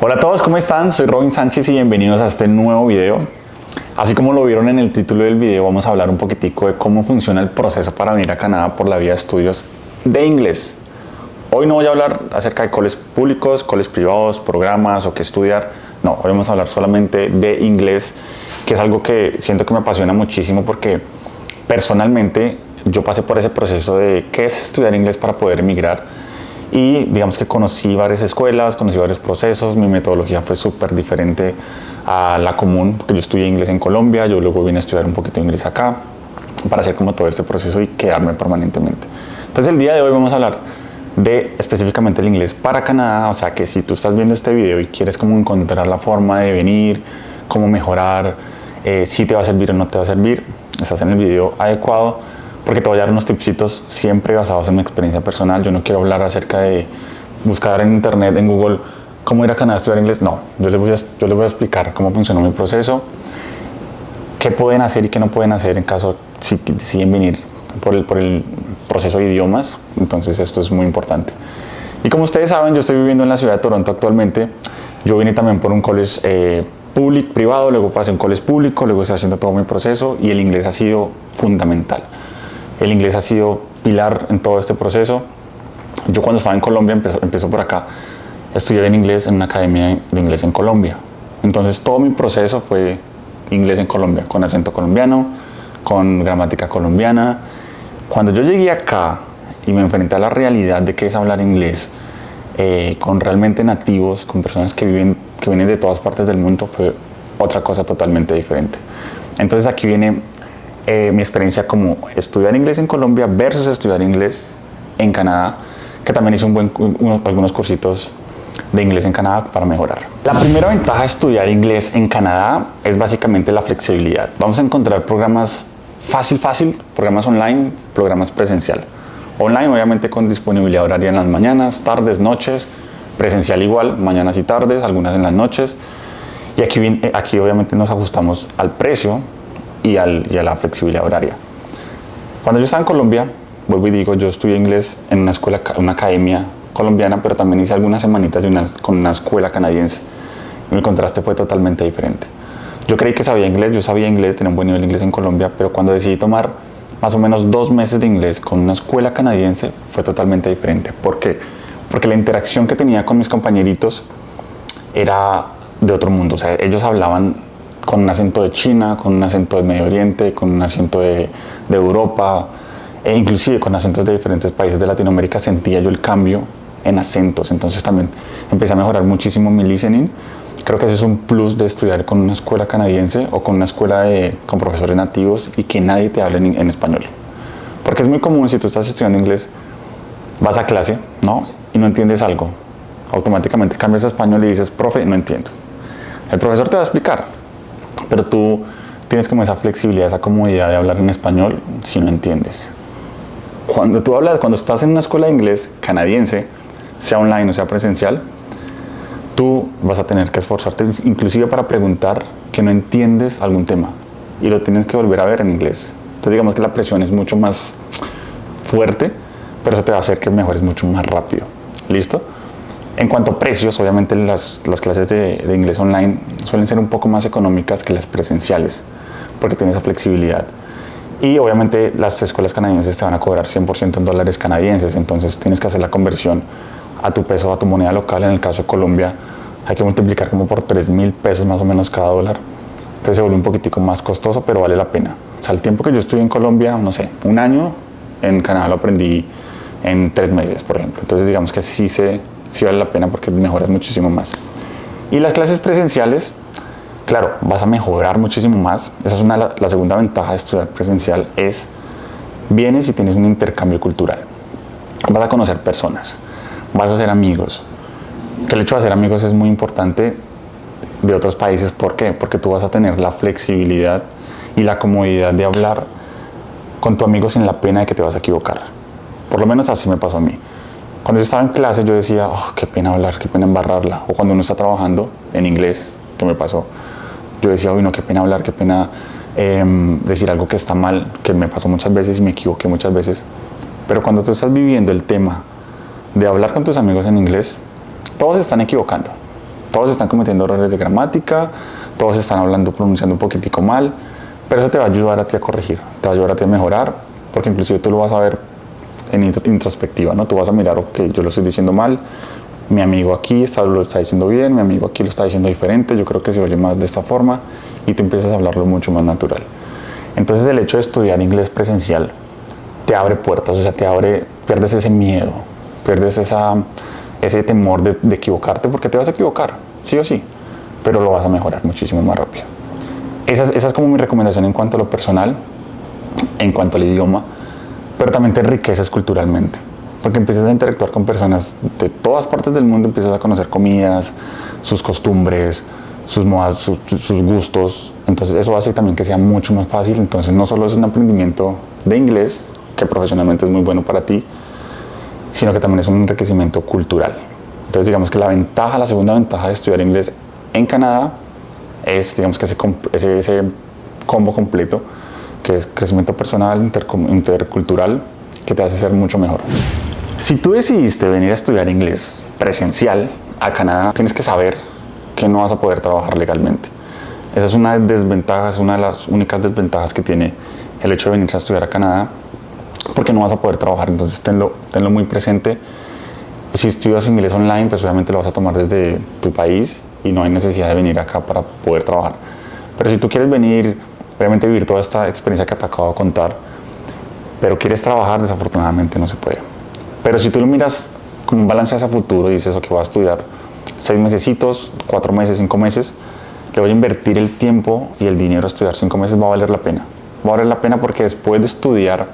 Hola a todos, ¿cómo están? Soy Robin Sánchez y bienvenidos a este nuevo video. Así como lo vieron en el título del video, vamos a hablar un poquitico de cómo funciona el proceso para venir a Canadá por la vía de estudios de inglés. Hoy no voy a hablar acerca de colegios públicos, colegios privados, programas o qué estudiar. No, hoy vamos a hablar solamente de inglés, que es algo que siento que me apasiona muchísimo porque personalmente yo pasé por ese proceso de qué es estudiar inglés para poder emigrar. Y digamos que conocí varias escuelas, conocí varios procesos, mi metodología fue súper diferente a la común, porque yo estudié inglés en Colombia, yo luego vine a estudiar un poquito de inglés acá, para hacer como todo este proceso y quedarme permanentemente. Entonces el día de hoy vamos a hablar de específicamente el inglés para Canadá, o sea que si tú estás viendo este video y quieres como encontrar la forma de venir, cómo mejorar, si te va a servir o no te va a servir, estás en el video adecuado. Porque te voy a dar unos tipsitos siempre basados en mi experiencia personal. Yo no quiero hablar acerca de buscar en internet, en Google, cómo ir a Canadá a estudiar inglés. No, yo les voy a explicar cómo funcionó mi proceso, qué pueden hacer y qué no pueden hacer en caso si deciden venir por el proceso de idiomas. Entonces esto es muy importante. Y como ustedes saben, yo estoy viviendo en la ciudad de Toronto actualmente. Yo vine también por un college privado, luego pasé a un college público, luego estoy haciendo todo mi proceso y el inglés ha sido fundamental. El inglés ha sido pilar en todo este proceso. Yo cuando estaba en Colombia, empezó por acá, estudié en inglés en una academia de inglés en Colombia. Entonces todo mi proceso fue inglés en Colombia, con acento colombiano, con gramática colombiana. Cuando yo llegué acá y me enfrenté a la realidad de qué es hablar inglés con realmente nativos, con personas que vienen de todas partes del mundo, fue otra cosa totalmente diferente. Entonces aquí viene mi experiencia como estudiar inglés en Colombia versus estudiar inglés en Canadá, que también hice algunos cursitos de inglés en Canadá para mejorar. La primera ventaja de estudiar inglés en Canadá es básicamente la flexibilidad. Vamos a encontrar programas fácil, programas online, programas presencial. Online obviamente con disponibilidad horaria en las mañanas, tardes, noches, presencial igual, mañanas y tardes, algunas en las noches. Y aquí obviamente nos ajustamos al precio y a la flexibilidad horaria. Cuando yo estaba en Colombia, vuelvo y digo, yo estudié inglés en una escuela, una academia colombiana, pero también hice algunas semanitas con una escuela canadiense. Y el contraste fue totalmente diferente. Yo creí que sabía inglés, tenía un buen nivel de inglés en Colombia, pero cuando decidí tomar más o menos 2 meses de inglés con una escuela canadiense, fue totalmente diferente. ¿Por qué? Porque la interacción que tenía con mis compañeritos era de otro mundo. O sea, ellos hablaban con un acento de China, con un acento de Medio Oriente, con un acento de Europa, e inclusive con acentos de diferentes países de Latinoamérica. Sentía yo el cambio en acentos, entonces también empecé a mejorar muchísimo mi listening. Creo que ese es un plus de estudiar con una escuela canadiense o con una escuela con profesores nativos y que nadie te hable en español. Porque es muy común, si tú estás estudiando inglés, vas a clase, ¿no? Y no entiendes algo, automáticamente cambias a español y dices, profe, no entiendo. El profesor te va a explicar, pero tú tienes como esa flexibilidad, esa comodidad de hablar en español si no entiendes. Cuando estás en una escuela de inglés canadiense, sea online o sea presencial, tú vas a tener que esforzarte inclusive para preguntar que no entiendes algún tema y lo tienes que volver a ver en inglés. Entonces digamos que la presión es mucho más fuerte, pero eso te va a hacer que mejores mucho más rápido. ¿Listo? En cuanto a precios, obviamente las clases de inglés online suelen ser un poco más económicas que las presenciales, porque tienen esa flexibilidad. Y obviamente las escuelas canadienses te van a cobrar 100% en dólares canadienses, entonces tienes que hacer la conversión a tu peso, a tu moneda local. En el caso de Colombia hay que multiplicar como por 3,000 pesos más o menos cada dólar. Entonces se vuelve un poquitico más costoso, pero vale la pena. O sea, el tiempo que yo estuve en Colombia, no sé, 1 año, en Canadá lo aprendí en 3 meses, por ejemplo. Entonces digamos que sí vale la pena porque mejoras muchísimo más. Y las clases presenciales, claro, vas a mejorar muchísimo más. Esa es la segunda ventaja de estudiar presencial, vienes y tienes un intercambio cultural. Vas a conocer personas, vas a hacer amigos. Que el hecho de hacer amigos es muy importante de otros países. ¿Por qué? Porque tú vas a tener la flexibilidad y la comodidad de hablar con tu amigo sin la pena de que te vas a equivocar. Por lo menos así me pasó a mí. Cuando yo estaba en clase yo decía, oh, qué pena hablar, qué pena embarrarla. O cuando uno está trabajando en inglés, que me pasó, yo decía, uy, no, qué pena hablar, qué pena decir algo que está mal, que me pasó muchas veces y me equivoqué muchas veces. Pero cuando tú estás viviendo el tema de hablar con tus amigos en inglés, todos se están equivocando. Todos están cometiendo errores de gramática, todos están hablando, pronunciando un poquitico mal, pero eso te va a ayudar a ti a corregir, te va a ayudar a ti a mejorar, porque inclusive tú lo vas a ver en introspectiva, ¿no? Tú vas a mirar, ok, yo lo estoy diciendo mal, mi amigo aquí lo está diciendo bien, mi amigo aquí lo está diciendo diferente, yo creo que se oye más de esta forma, y tú empiezas a hablarlo mucho más natural. Entonces el hecho de estudiar inglés presencial te abre puertas, o sea, pierdes ese miedo, pierdes ese temor de equivocarte, porque te vas a equivocar, sí o sí, pero lo vas a mejorar muchísimo más rápido. Esa es como mi recomendación en cuanto a lo personal, en cuanto al idioma, pero también te enriqueces culturalmente, porque empiezas a interactuar con personas de todas partes del mundo, empiezas a conocer comidas, sus costumbres, sus modas, sus gustos, entonces eso hace también que sea mucho más fácil. Entonces no solo es un aprendimiento de inglés, que profesionalmente es muy bueno para ti, sino que también es un enriquecimiento cultural. Entonces digamos que la segunda ventaja de estudiar inglés en Canadá es, digamos que ese combo completo, que es crecimiento personal, intercultural, que te hace ser mucho mejor. Si tú decidiste venir a estudiar inglés presencial a Canadá, tienes que saber que no vas a poder trabajar legalmente. Esa es una desventaja, es una de las únicas desventajas que tiene el hecho de venir a estudiar a Canadá, porque no vas a poder trabajar. Entonces tenlo muy presente. Si estudias inglés online, pues obviamente lo vas a tomar desde tu país y no hay necesidad de venir acá para poder trabajar. Pero si tú quieres venir, obviamente vivir toda esta experiencia que te acabo de contar, pero quieres trabajar, desafortunadamente no se puede. Pero si tú lo miras como un balance hacia futuro y dices, ok, voy a estudiar 6 mesecitos, 4 meses, 5 meses, le voy a invertir el tiempo y el dinero a estudiar 5 meses, va a valer la pena. Va a valer la pena porque después de estudiar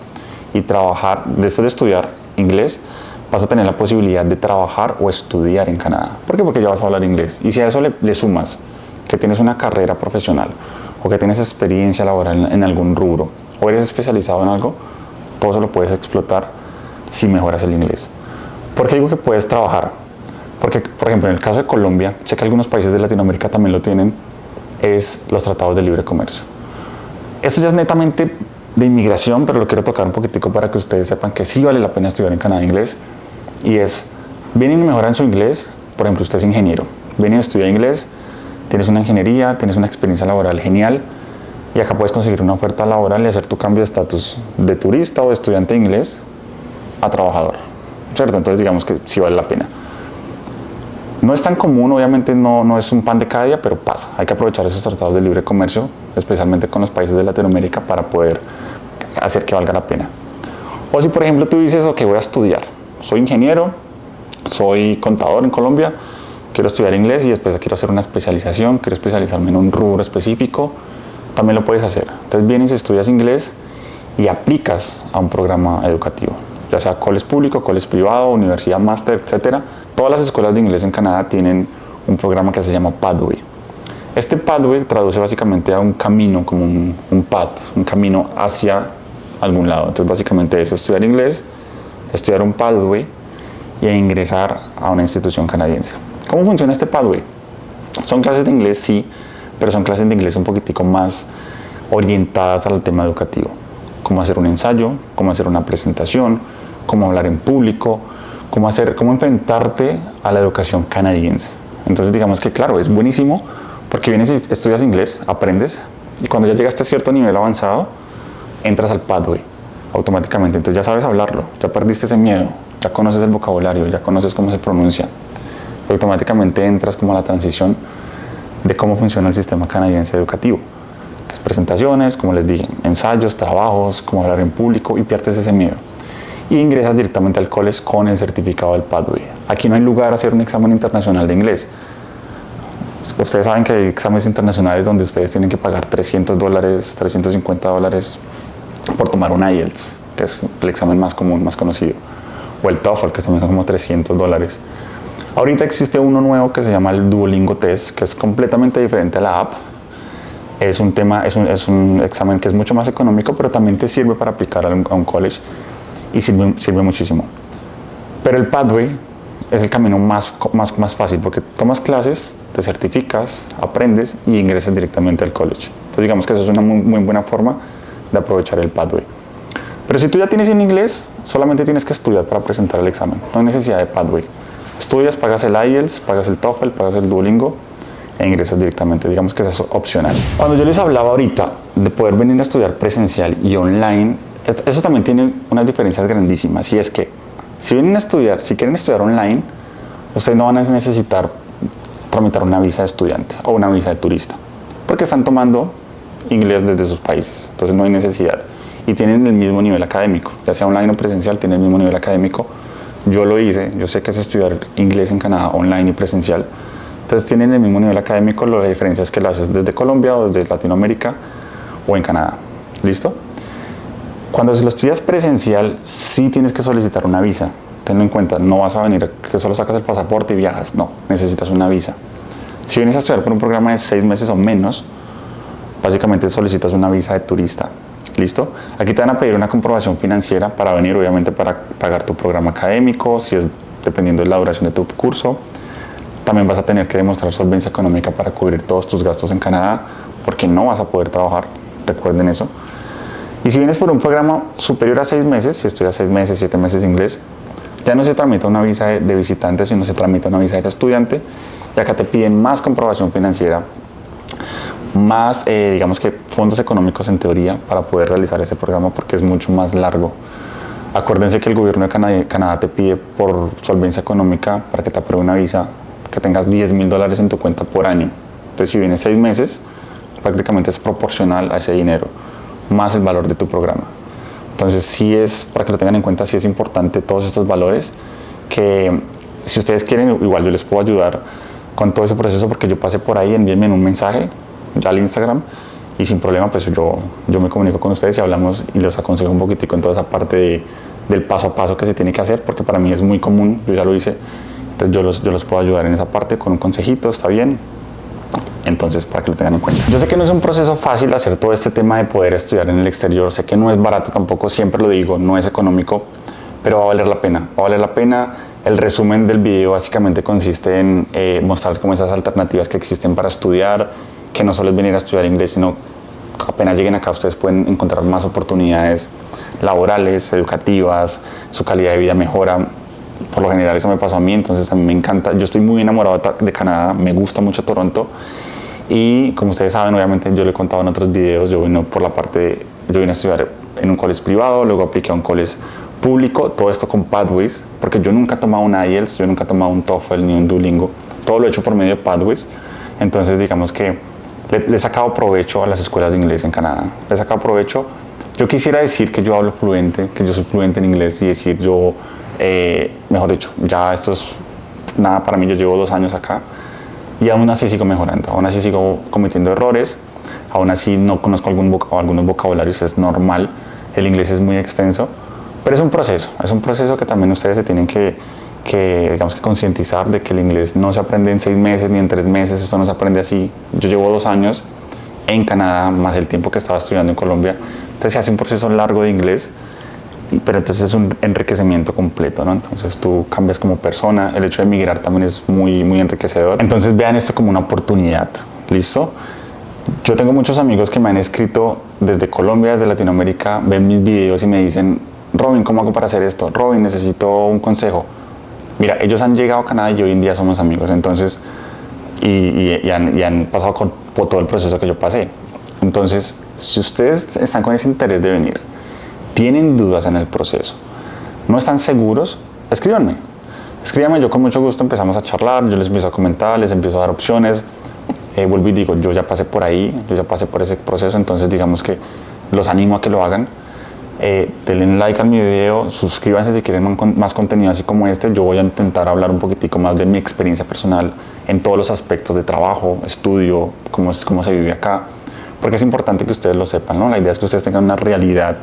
y trabajar, después de estudiar inglés, vas a tener la posibilidad de trabajar o estudiar en Canadá. ¿Por qué? Porque ya vas a hablar inglés. Y si a eso le sumas que tienes una carrera profesional o que tienes experiencia laboral en algún rubro o eres especializado en algo, todo eso lo puedes explotar si mejoras el inglés. ¿Por qué digo que puedes trabajar? Porque, por ejemplo, en el caso de Colombia, sé que algunos países de Latinoamérica también lo tienen, es los tratados de libre comercio. Esto ya es netamente de inmigración, pero lo quiero tocar un poquitico para que ustedes sepan que sí vale la pena estudiar en Canadá inglés. Y es, vienen y mejoran su inglés. Por ejemplo, usted es ingeniero, vienen a estudiar inglés, tienes una ingeniería, tienes una experiencia laboral genial, y acá puedes conseguir una oferta laboral y hacer tu cambio de estatus de turista o de estudiante de inglés a trabajador, ¿cierto? Entonces digamos que sí vale la pena. No es tan común, obviamente no es un pan de cada día, pero pasa. Hay que aprovechar esos tratados de libre comercio, especialmente con los países de Latinoamérica, para poder hacer que valga la pena. O si por ejemplo tú dices, ok, voy a estudiar, soy ingeniero, soy contador en Colombia, quiero estudiar inglés y después quiero hacer una especialización, quiero especializarme en un rubro específico, también lo puedes hacer. Entonces vienes y estudias inglés y aplicas a un programa educativo, ya sea college público, college privado, universidad, máster, etcétera. Todas las escuelas de inglés en Canadá tienen un programa que se llama Pathway. Este Pathway traduce básicamente a un camino, como un path, un camino hacia algún lado. Entonces básicamente es estudiar inglés, estudiar un Pathway y ingresar a una institución canadiense. ¿Cómo funciona este Pathway? Son clases de inglés, sí, pero son clases de inglés un poquitico más orientadas al tema educativo. Cómo hacer un ensayo, cómo hacer una presentación, cómo hablar en público, cómo enfrentarte a la educación canadiense. Entonces digamos que claro, es buenísimo porque vienes y estudias inglés, aprendes y cuando ya llegaste a cierto nivel avanzado, entras al Pathway automáticamente. Entonces ya sabes hablarlo, ya perdiste ese miedo, ya conoces el vocabulario, ya conoces cómo se pronuncia. Automáticamente entras como a la transición de cómo funciona el sistema canadiense educativo, que es presentaciones, como les dije, ensayos, trabajos, cómo hablar en público y pierdes ese miedo. Y ingresas directamente al college con el certificado del Pathway. Aquí no hay lugar a hacer un examen internacional de inglés. Ustedes saben que hay exámenes internacionales donde ustedes tienen que pagar $300, $350 por tomar un IELTS, que es el examen más común, más conocido, o el TOEFL, que también son como $300. Ahorita existe uno nuevo que se llama el Duolingo Test, que es completamente diferente a la app. Es un examen que es mucho más económico, pero también te sirve para aplicar a un college y sirve muchísimo. Pero el Pathway es el camino más fácil porque tomas clases, te certificas, aprendes y ingresas directamente al college. Entonces digamos que eso es una muy buena forma de aprovechar el Pathway. Pero si tú ya tienes en inglés, solamente tienes que estudiar para presentar el examen. No hay necesidad de Pathway. Estudias, pagas el IELTS, pagas el TOEFL, pagas el Duolingo e ingresas directamente. Digamos que eso es opcional. Cuando yo les hablaba ahorita de poder venir a estudiar presencial y online, eso también tiene unas diferencias grandísimas. Y es que si vienen a estudiar, si quieren estudiar online, ustedes no van a necesitar tramitar una visa de estudiante o una visa de turista, porque están tomando inglés desde sus países, entonces no hay necesidad. Y tienen el mismo nivel académico, ya sea online o presencial, tienen el mismo nivel académico. Yo lo hice, yo sé que es estudiar inglés en Canadá online y presencial, entonces tienen el mismo nivel académico, la diferencia es que lo haces desde Colombia o desde Latinoamérica o en Canadá. ¿Listo? Cuando lo estudias presencial, sí tienes que solicitar una visa. Tenlo en cuenta, no vas a venir que solo sacas el pasaporte y viajas, no, necesitas una visa. Si vienes a estudiar por un programa de 6 meses o menos, básicamente solicitas una visa de turista. ¿Listo? Aquí te van a pedir una comprobación financiera para venir, obviamente para pagar tu programa académico, si es dependiendo de la duración de tu curso. También vas a tener que demostrar solvencia económica para cubrir todos tus gastos en Canadá, porque no vas a poder trabajar, recuerden eso. Y si vienes por un programa superior a 6 meses, si estudias 6 meses, 7 meses de inglés, ya no se tramita una visa de visitante, sino se tramita una visa de estudiante. Y acá te piden más comprobación financiera, más, digamos que fondos económicos en teoría para poder realizar ese programa, porque es mucho más largo. Acuérdense que el gobierno de Canadá te pide por solvencia económica para que te apruebe una visa que tengas $10,000 en tu cuenta por año. Entonces si vienes 6 meses, prácticamente es proporcional a ese dinero, más el valor de tu programa. Entonces sí es, para que lo tengan en cuenta, sí es importante todos estos valores, que si ustedes quieren, igual yo les puedo ayudar con todo ese proceso, porque yo pasé por ahí, envíenme un mensaje ya al Instagram y sin problema pues yo me comunico con ustedes y hablamos y les aconsejo un poquitico en toda esa parte del paso a paso que se tiene que hacer, porque para mí es muy común, yo ya lo hice, entonces yo los puedo ayudar en esa parte con un consejito, está bien. Entonces, para que lo tengan en cuenta. Yo sé que no es un proceso fácil hacer todo este tema de poder estudiar en el exterior, sé que no es barato tampoco, siempre lo digo, no es económico, pero va a valer la pena, va a valer la pena. El resumen del video básicamente consiste en mostrar como esas alternativas que existen para estudiar, que no solo es venir a estudiar inglés, sino apenas lleguen acá ustedes pueden encontrar más oportunidades laborales, educativas, su calidad de vida mejora. Por lo general eso me pasó a mí, entonces a mí me encanta, yo estoy muy enamorado de Canadá, me gusta mucho Toronto. Y como ustedes saben, obviamente yo lo he contado en otros videos, yo vine a estudiar en un college privado, luego apliqué a un college público, todo esto con Pathways, porque yo nunca he tomado un IELTS, yo nunca he tomado un TOEFL ni un Duolingo, todo lo he hecho por medio de Pathways. Entonces digamos que le he sacado provecho a las escuelas de inglés en Canadá, le he sacado provecho. Yo quisiera decir que yo hablo fluente, que yo soy fluente en inglés y decir mejor dicho, ya esto es nada para mí, yo llevo 2 años acá. Y aún así sigo mejorando, aún así sigo cometiendo errores, aún así no conozco algunos vocabularios, es normal, el inglés es muy extenso, pero es un proceso que también ustedes se tienen que digamos que concientizar de que el inglés no se aprende en 6 meses ni en 3 meses, esto no se aprende así. Yo llevo 2 años en Canadá, más el tiempo que estaba estudiando en Colombia, entonces se hace un proceso largo de inglés, pero entonces es un enriquecimiento completo, ¿no? Entonces tú cambias como persona, el hecho de emigrar también es muy, muy enriquecedor. Entonces vean esto como una oportunidad, ¿listo? Yo tengo muchos amigos que me han escrito desde Colombia, desde Latinoamérica, ven mis videos y me dicen, Robin, ¿cómo hago para hacer esto? Robin, necesito un consejo. Mira, ellos han llegado a Canadá y hoy en día somos amigos, entonces, y han pasado por todo el proceso que yo pasé. Entonces, si ustedes están con ese interés de venir, tienen dudas en el proceso, no están seguros, escríbanme, yo con mucho gusto empezamos a charlar, yo les empiezo a comentar, les empiezo a dar opciones, vuelvo y digo, yo ya pasé por ahí, yo ya pasé por ese proceso, entonces digamos que los animo a que lo hagan, denle like a mi video, suscríbanse si quieren más contenido así como este. Yo voy a intentar hablar un poquitico más de mi experiencia personal en todos los aspectos de trabajo, estudio, cómo se vive acá, porque es importante que ustedes lo sepan, ¿no? La idea es que ustedes tengan una realidad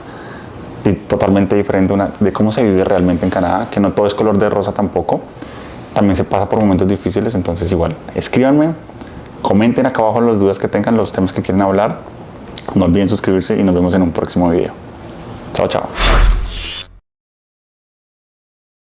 totalmente diferente de cómo se vive realmente en Canadá, que no todo es color de rosa tampoco, también se pasa por momentos difíciles. Entonces igual, escríbanme, comenten acá abajo las dudas que tengan, los temas que quieren hablar, no olviden suscribirse y nos vemos en un próximo video. Chao, chao.